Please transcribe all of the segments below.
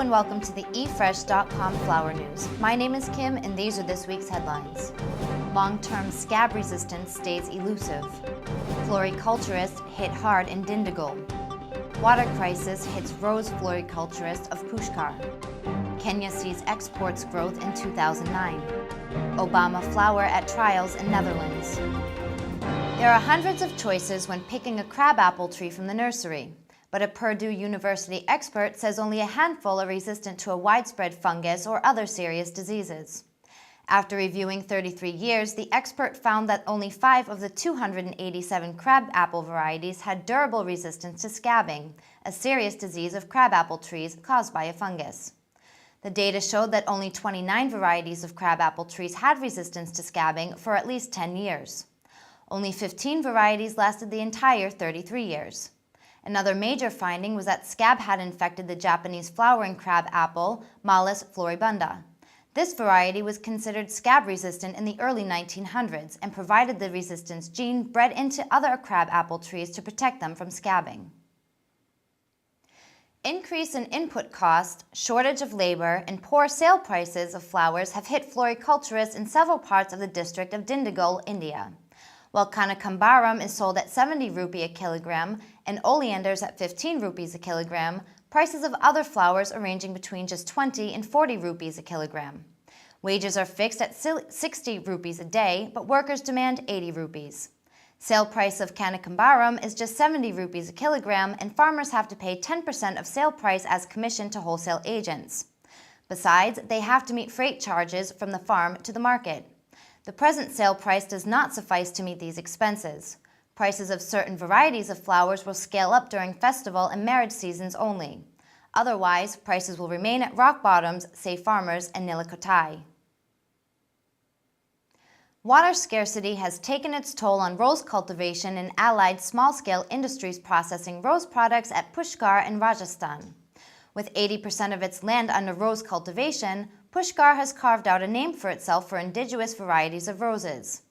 and welcome to the eFresh.com Flower News. My name is Kim and these are this week's headlines. Long-term scab resistance stays elusive. Floriculturists hit hard in Dindigul. Water crisis hits rose floriculturist of Pushkar. Kenya sees exports growth in 2009. Obama flower at trials in Netherlands. There are hundreds of choices when picking a crabapple tree from the nursery, but a Purdue University expert says only a handful are resistant to a widespread fungus or other serious diseases. After reviewing 33 years, the expert found that only 5 of the 287 crabapple varieties had durable resistance to scabbing, a serious disease of crabapple trees caused by a fungus. The data showed that only 29 varieties of crabapple trees had resistance to scabbing for at least 10 years. Only 15 varieties lasted the entire 33 years. Another major finding was that scab had infected the Japanese flowering crab apple, Malus floribunda. This variety was considered scab-resistant in the early 1900s and provided the resistance gene bred into other crabapple trees to protect them from scabbing. Increase in input cost, shortage of labor, and poor sale prices of flowers have hit floriculturists in several parts of the district of Dindigul, India. While Kanakambaram is sold at 70 rupee a kilogram and oleanders at 15 rupees a kilogram, prices of other flowers are ranging between just 20 and 40 rupees a kilogram. Wages are fixed at 60 rupees a day, but workers demand 80 rupees. Sale price of Kanakambaram is just 70 rupees a kilogram, and farmers have to pay 10% of sale price as commission to wholesale agents. Besides, they have to meet freight charges from the farm to the market. The present sale price does not suffice to meet these expenses. Prices of certain varieties of flowers will scale up during festival and marriage seasons only. Otherwise, prices will remain at rock bottoms, say farmers in Nilikotai. Water scarcity has taken its toll on rose cultivation and allied small-scale industries processing rose products at Pushkar in Rajasthan. With 80% of its land under rose cultivation, Pushkar has carved out a name for itself for indigenous varieties of roses.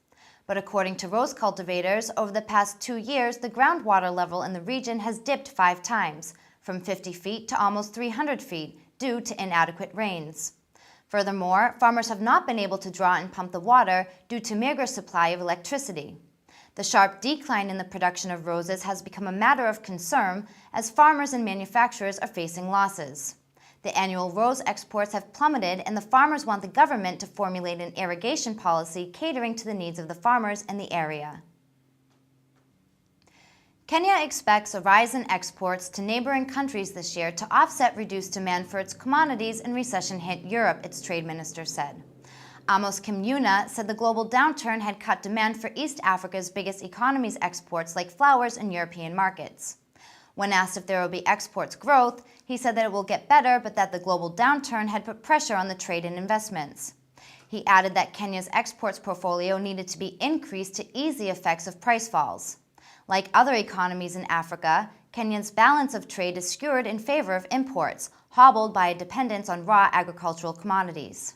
But according to rose cultivators, over the past 2 years, the groundwater level in the region has dipped 5 times, from 50 feet to almost 300 feet, due to inadequate rains. Furthermore, farmers have not been able to draw and pump the water due to meager supply of electricity. The sharp decline in the production of roses has become a matter of concern as farmers and manufacturers are facing losses. The annual rose exports have plummeted, and the farmers want the government to formulate an irrigation policy catering to the needs of the farmers in the area. Kenya expects a rise in exports to neighboring countries this year to offset reduced demand for its commodities in recession-hit Europe, its trade minister said. Amos Kimyuna said the global downturn had cut demand for East Africa's biggest economy's exports like flowers in European markets. When asked if there will be exports growth, he said that it will get better, but that the global downturn had put pressure on the trade and investments. He added that Kenya's exports portfolio needed to be increased to ease the effects of price falls. Like other economies in Africa, Kenya's balance of trade is skewed in favor of imports, hobbled by a dependence on raw agricultural commodities.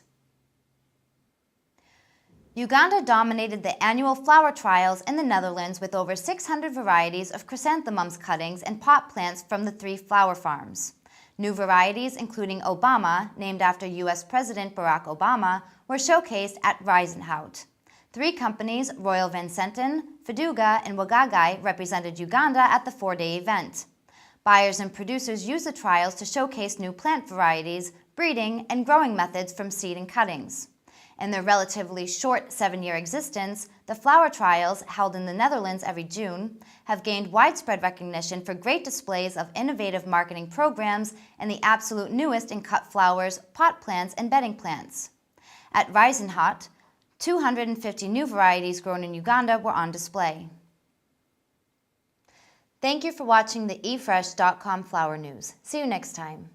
Uganda dominated the annual flower trials in the Netherlands with over 600 varieties of chrysanthemums cuttings and pot plants from the 3 flower farms. New varieties, including Obama, named after U.S. President Barack Obama, were showcased at Reisenhout. 3 companies, Royal Vincenten, Feduga, and Wagagai, represented Uganda at the 4-day event. Buyers and producers used the trials to showcase new plant varieties, breeding, and growing methods from seed and cuttings. In their relatively short 7-year existence, the flower trials, held in the Netherlands every June, have gained widespread recognition for great displays of innovative marketing programs and the absolute newest in cut flowers, pot plants, and bedding plants. At Reisenhout, 250 new varieties grown in Uganda were on display. Thank you for watching the eFresh.com Flower News. See you next time.